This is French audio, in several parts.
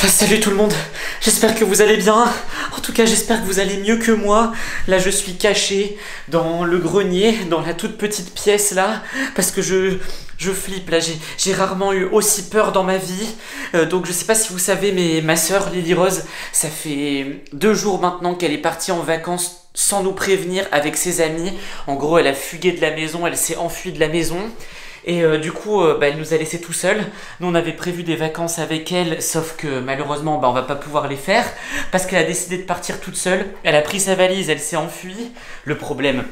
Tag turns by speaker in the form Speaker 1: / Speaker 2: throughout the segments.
Speaker 1: Salut tout le monde, j'espère que vous allez bien. En tout cas, j'espère que vous allez mieux que moi. Là, je suis caché dans le grenier, dans la toute petite pièce là, parce que je flippe là. J'ai rarement eu aussi peur dans ma vie. Donc je sais pas si vous savez, mais ma soeur Lily Rose, ça fait 2 jours maintenant qu'elle est partie en vacances sans nous prévenir avec ses amis. En gros, elle a fugué de la maison, elle s'est enfuie de la maison. Et du coup, elle nous a laissés tout seuls. Nous, on avait prévu des vacances avec elle, sauf que malheureusement, on va pas pouvoir les faire parce qu'elle a décidé de partir toute seule. Elle a pris sa valise, elle s'est enfuie. Le problème,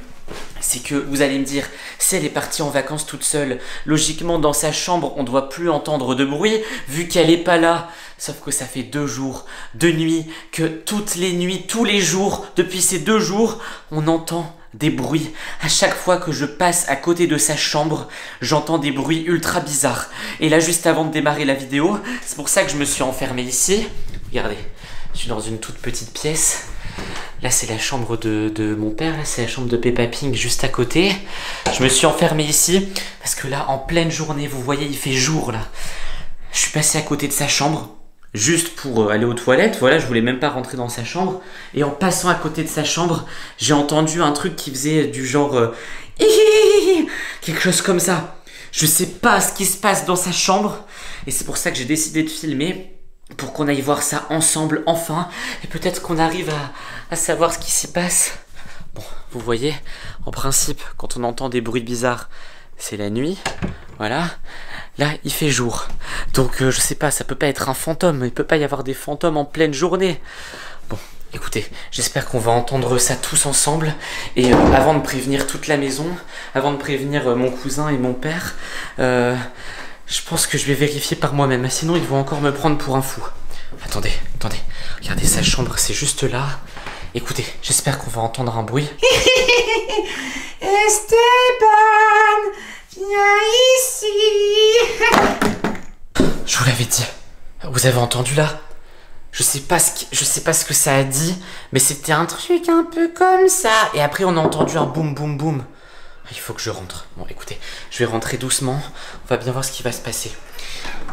Speaker 1: c'est que vous allez me dire, si elle est partie en vacances toute seule, logiquement dans sa chambre, on ne doit plus entendre de bruit vu qu'elle n'est pas là. Sauf que ça fait 2 jours, 2 nuits, que toutes les nuits, tous les jours, depuis ces 2 jours, on entend des bruits. À chaque fois que je passe à côté de sa chambre, j'entends des bruits ultra bizarres. Et là, juste avant de démarrer la vidéo, c'est pour ça que je me suis enfermé ici. Regardez, je suis dans une toute petite pièce. Là, c'est la chambre de mon père. Là, c'est la chambre de Peppa Pig juste à côté. Je me suis enfermé ici parce que là, en pleine journée, vous voyez, il fait jour là. Je suis passé à côté de sa chambre juste pour aller aux toilettes. Voilà, je voulais même pas rentrer dans sa chambre. Et en passant à côté de sa chambre, j'ai entendu un truc qui faisait du genre quelque chose comme ça. Je sais pas ce qui se passe dans sa chambre. Et c'est pour ça que j'ai décidé de filmer, pour qu'on aille voir ça ensemble enfin. Et peut-être qu'on arrive à savoir ce qui s'y passe. Bon, vous voyez, en principe, quand on entend des bruits bizarres, c'est la nuit. Voilà. Là, il fait jour. Donc, je sais pas, ça peut pas être un fantôme. Il peut pas y avoir des fantômes en pleine journée. Bon, écoutez, j'espère qu'on va entendre ça tous ensemble. Et avant de prévenir toute la maison, avant de prévenir mon cousin et mon père, je pense que je vais vérifier par moi-même. Sinon, ils vont encore me prendre pour un fou. Attendez. Regardez, sa chambre, c'est juste là. Écoutez, j'espère qu'on va entendre un bruit.
Speaker 2: Esteban, viens ici.
Speaker 1: Je vous l'avais dit. Vous avez entendu là? Je sais pas ce que ça a dit, mais c'était un truc un peu comme ça. Et après, on a entendu un boum boum boum. Il faut que je rentre. Bon, écoutez, je vais rentrer doucement. On va bien voir ce qui va se passer.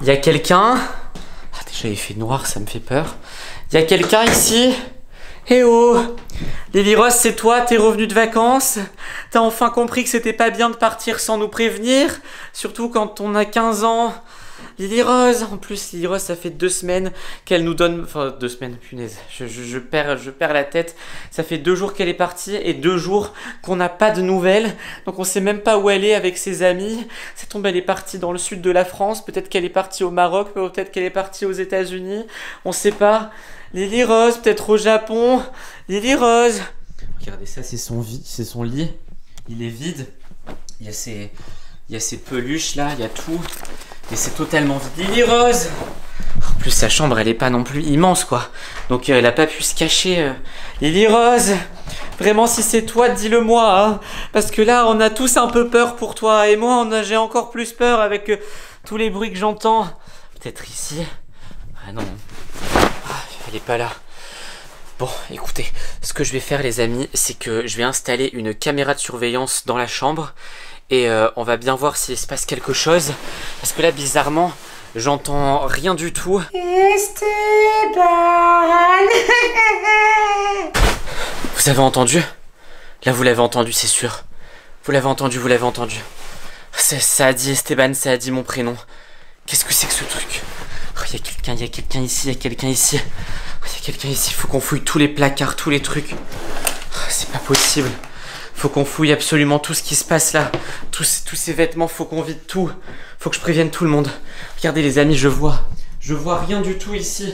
Speaker 1: Il y a quelqu'un? Ah, déjà, il fait noir, ça me fait peur. Il y a quelqu'un ici? Eh oh! Lily Rose, c'est toi? T'es revenu de vacances? T'as enfin compris que c'était pas bien de partir sans nous prévenir? Surtout quand on a 15 ans. Lily Rose, en plus, Lily Rose, ça fait 2 semaines qu'elle nous donne... Enfin, 2 semaines, punaise, je perds la tête. Ça fait 2 jours qu'elle est partie et 2 jours qu'on n'a pas de nouvelles. Donc on sait même pas où elle est avec ses amis. Ça tombe, elle est partie dans le sud de la France. Peut-être qu'elle est partie au Maroc, peut-être qu'elle est partie aux États-Unis. On sait pas. Lily Rose, peut-être au Japon. Lily Rose. Regardez ça, c'est son lit. Il est vide. Il y a ses peluches là, il y a tout. Mais c'est totalement vide. Lily Rose. En plus, sa chambre, elle est pas non plus immense, quoi. Donc, elle a pas pu se cacher. Lily Rose. Vraiment, si c'est toi, dis-le-moi, hein. Parce que là, on a tous un peu peur pour toi. Et moi, j'ai encore plus peur avec tous les bruits que j'entends. Peut-être ici. Ah non. Elle est pas là. Bon, écoutez, ce que je vais faire, les amis, c'est que je vais installer une caméra de surveillance dans la chambre. Et on va bien voir s'il se passe quelque chose. Parce que là, bizarrement, j'entends rien du tout.
Speaker 2: Esteban.
Speaker 1: Vous avez entendu? Là, vous l'avez entendu, c'est sûr. Vous l'avez entendu. Ça a dit Esteban, ça a dit mon prénom. Qu'est-ce que c'est que ce truc? Oh, il y a quelqu'un ici. Faut qu'on fouille tous les placards, tous les trucs. Oh, c'est pas possible. Faut qu'on fouille absolument tout ce qui se passe là. Tous ces vêtements, faut qu'on vide tout. Faut que je prévienne tout le monde. Regardez les amis, je vois rien du tout ici.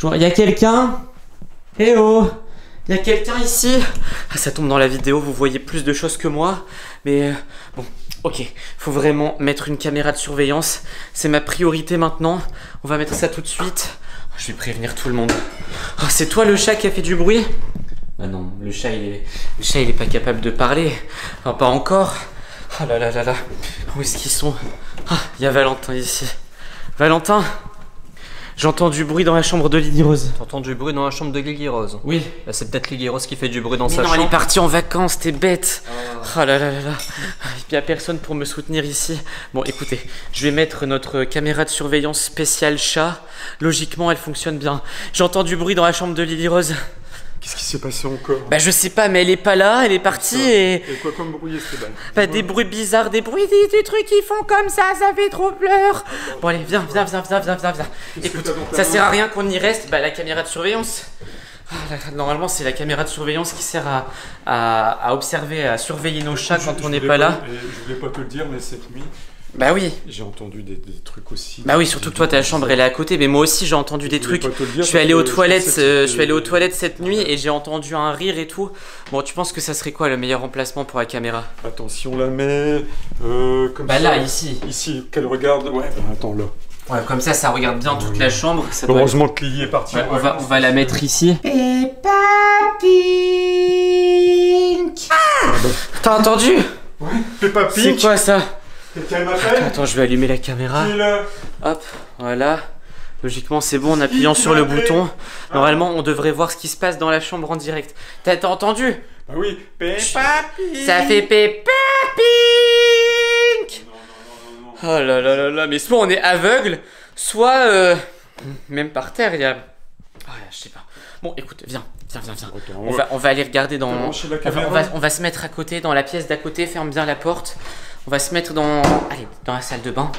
Speaker 1: Il y a quelqu'un? Eh oh! Il y a quelqu'un ici? Ah, ça tombe dans la vidéo, vous voyez plus de choses que moi. Mais bon, ok. Faut vraiment mettre une caméra de surveillance. C'est ma priorité maintenant. On va mettre ça tout de suite. Je vais prévenir tout le monde. Oh, c'est toi le chat qui a fait du bruit? Ah non, le chat il est pas capable de parler. Enfin, pas encore. Oh là là là là. Où est-ce qu'ils sont? Ah, il y a Valentin ici. Valentin, j'entends du bruit dans la chambre de Lily Rose.
Speaker 3: T'entends du bruit dans la chambre de Lily Rose?
Speaker 1: Oui.
Speaker 3: Là, c'est peut-être Lily Rose qui fait du bruit dans
Speaker 1: mais
Speaker 3: sa
Speaker 1: non,
Speaker 3: chambre.
Speaker 1: elle est partie en vacances, t'es bête. Ah là là là là. Il n'y a personne pour me soutenir ici. Bon, écoutez, je vais mettre notre caméra de surveillance spéciale chat. Logiquement, elle fonctionne bien. J'entends du bruit dans la chambre de Lily Rose.
Speaker 3: Qu'est-ce qui s'est passé encore?
Speaker 1: Bah je sais pas, mais elle est pas là, elle est partie et...
Speaker 3: Et quoi comme bruit, Esteban?
Speaker 1: Bah des bruits bizarres, des bruits, des trucs qui font comme ça fait trop peur. Bon allez, viens. Écoute, ça sert à rien qu'on y reste. Bah la caméra de surveillance. Normalement c'est la caméra de surveillance qui sert à observer, à surveiller nos chats quand on n'est pas là.
Speaker 3: Je voulais pas te le dire, mais cette nuit...
Speaker 1: Bah oui.
Speaker 3: J'ai entendu des trucs aussi.
Speaker 1: Bah oui, surtout que toi ta chambre elle est à côté, mais moi aussi j'ai entendu des trucs. Je suis allé aux toilettes, cette nuit et j'ai entendu un rire et tout. Bon, tu penses que ça serait quoi le meilleur emplacement pour la caméra?
Speaker 3: Attends, si on la met comme ça.
Speaker 1: Bah là, ici.
Speaker 3: Ici, qu'elle regarde. Ouais, bah attends là.
Speaker 1: Ouais, comme ça regarde bien toute la chambre. Ça
Speaker 3: heureusement que Lily est partie.
Speaker 1: Ouais, on va la mettre ici.
Speaker 2: Peppa Pink.
Speaker 1: T'as entendu?
Speaker 3: Ouais, Peppa Pink.
Speaker 1: C'est quoi ça?
Speaker 3: Quelqu'un m'appelle?
Speaker 1: Attends, je vais allumer la caméra.
Speaker 3: Qui est là?
Speaker 1: Hop, voilà. Logiquement, c'est bon en appuyant sur le bouton. Normalement, on devrait voir ce qui se passe dans la chambre en direct. T'as entendu?
Speaker 3: Bah oui, Peppa Pink.
Speaker 1: Ça fait Peppa Pink.
Speaker 3: Non.
Speaker 1: Oh là là là là, mais soit on est aveugle, soit même par terre, il y a... Ah, je sais pas. Bon, écoute, viens.
Speaker 3: Attends,
Speaker 1: On va aller regarder dans...
Speaker 3: On
Speaker 1: va se mettre à côté, dans la pièce d'à côté, ferme bien la porte. On va se mettre dans la salle de bain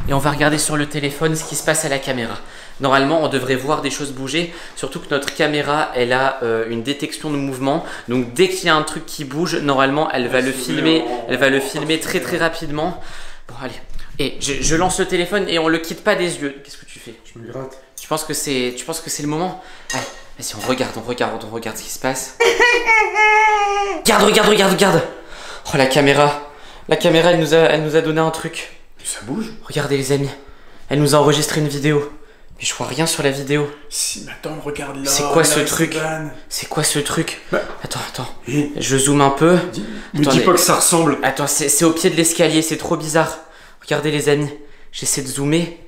Speaker 1: et on va regarder sur le téléphone ce qui se passe à la caméra. Normalement, on devrait voir des choses bouger, surtout que notre caméra, elle a une détection de mouvement. Donc dès qu'il y a un truc qui bouge, normalement, elle va le filmer très très rapidement. Bon, allez. Et je lance le téléphone et on le quitte pas des yeux. Qu'est-ce que tu fais?
Speaker 3: Je me gratte.
Speaker 1: Tu penses que c'est le moment? Allez, vas-y, on regarde ce qui se passe. Regarde. Oh, la caméra. La caméra, elle nous a donné un truc.
Speaker 3: Ça bouge?
Speaker 1: Regardez les amis, elle nous a enregistré une vidéo. Mais je vois rien sur la vidéo.
Speaker 3: Si, mais attends, regarde là.
Speaker 1: C'est quoi ce truc? C'est quoi ce truc? Attends. Je zoome un peu.
Speaker 3: Me dis pas que ça ressemble.
Speaker 1: Attends, c'est au pied de l'escalier, c'est trop bizarre. Regardez les amis, j'essaie de zoomer.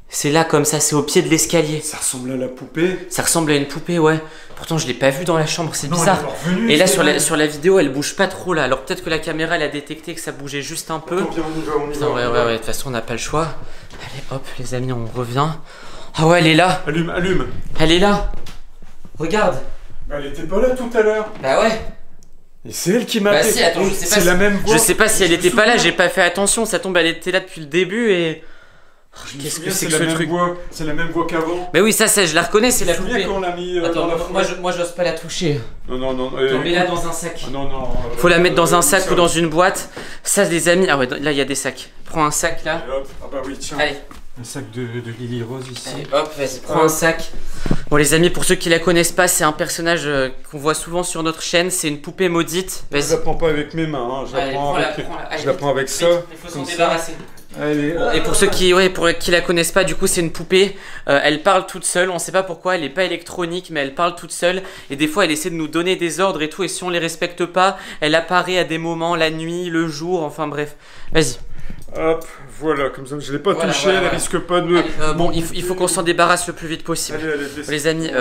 Speaker 1: C'est là comme ça, c'est au pied de l'escalier.
Speaker 3: Ça ressemble à la poupée.
Speaker 1: Ça ressemble à une poupée, ouais. Pourtant, je l'ai pas vue dans la chambre, c'est bizarre. Et là, sur la vidéo, elle bouge pas trop là. Alors peut-être que la caméra, elle a détecté que ça bougeait juste un peu.
Speaker 3: Attends, viens, on y va.
Speaker 1: Ouais, de toute façon, on n'a pas le choix. Allez, hop, les amis, on revient. Ah ouais, elle est là.
Speaker 3: Allume.
Speaker 1: Elle est là. Regarde.
Speaker 3: Bah, elle était pas là tout à l'heure.
Speaker 1: Bah ouais.
Speaker 3: Et c'est elle qui m'a
Speaker 1: Bah
Speaker 3: appelé.
Speaker 1: si, attends, je sais pas.
Speaker 3: C'est la même voix.
Speaker 1: Je sais pas si elle était pas là, j'ai pas fait attention. Ça tombe, elle était là depuis le début et...
Speaker 3: Qu'est-ce que c'est que ce truc? C'est la même voix qu'avant.
Speaker 1: Mais oui, ça, je la reconnais, c'est la poupée.
Speaker 3: Quand on l'a mis
Speaker 1: attends, moi j'ose pas la toucher.
Speaker 3: Non.
Speaker 1: Mets-la dans un sac.
Speaker 3: Non.
Speaker 1: Faut la mettre dans un sac ou dans une boîte. Ça, les amis. Ah ouais, là, il y a des sacs. Prends un sac là.
Speaker 3: Ah bah oui, tiens.
Speaker 1: Allez.
Speaker 3: Un sac de Lily Rose ici.
Speaker 1: Allez, hop, vas-y, prends un sac. Bon, les amis, pour ceux qui la connaissent pas, c'est un personnage qu'on voit souvent sur notre chaîne. C'est une poupée maudite.
Speaker 3: Je la prends pas avec mes mains, je la prends avec ça.
Speaker 1: Il faut s'en débarrasser.
Speaker 3: Allez.
Speaker 1: Et pour ceux qui la connaissent pas, du coup c'est une poupée, elle parle toute seule, on sait pas pourquoi, elle est pas électronique mais elle parle toute seule et des fois elle essaie de nous donner des ordres et tout et si on les respecte pas, elle apparaît à des moments, la nuit, le jour, enfin bref, vas-y.
Speaker 3: Hop, voilà, comme ça je l'ai pas touché, elle risque pas de...
Speaker 1: Bon, il faut qu'on s'en débarrasse le plus vite possible.
Speaker 3: Allez,
Speaker 1: les amis,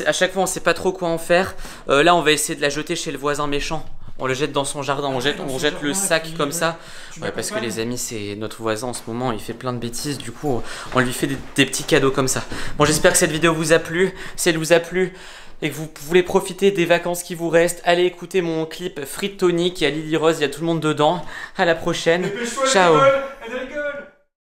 Speaker 1: à chaque fois on sait pas trop quoi en faire, là on va essayer de la jeter chez le voisin méchant. On le jette dans son jardin, on jette le sac comme ça. Ouais, parce que les amis, c'est notre voisin en ce moment, il fait plein de bêtises, du coup on lui fait des petits cadeaux comme ça. Bon, j'espère que cette vidéo vous a plu. Si elle vous a plu et que vous voulez profiter des vacances qui vous restent, allez écouter mon clip Free Tonic, il y a Lily Rose, il y a tout le monde dedans. À la prochaine, ciao.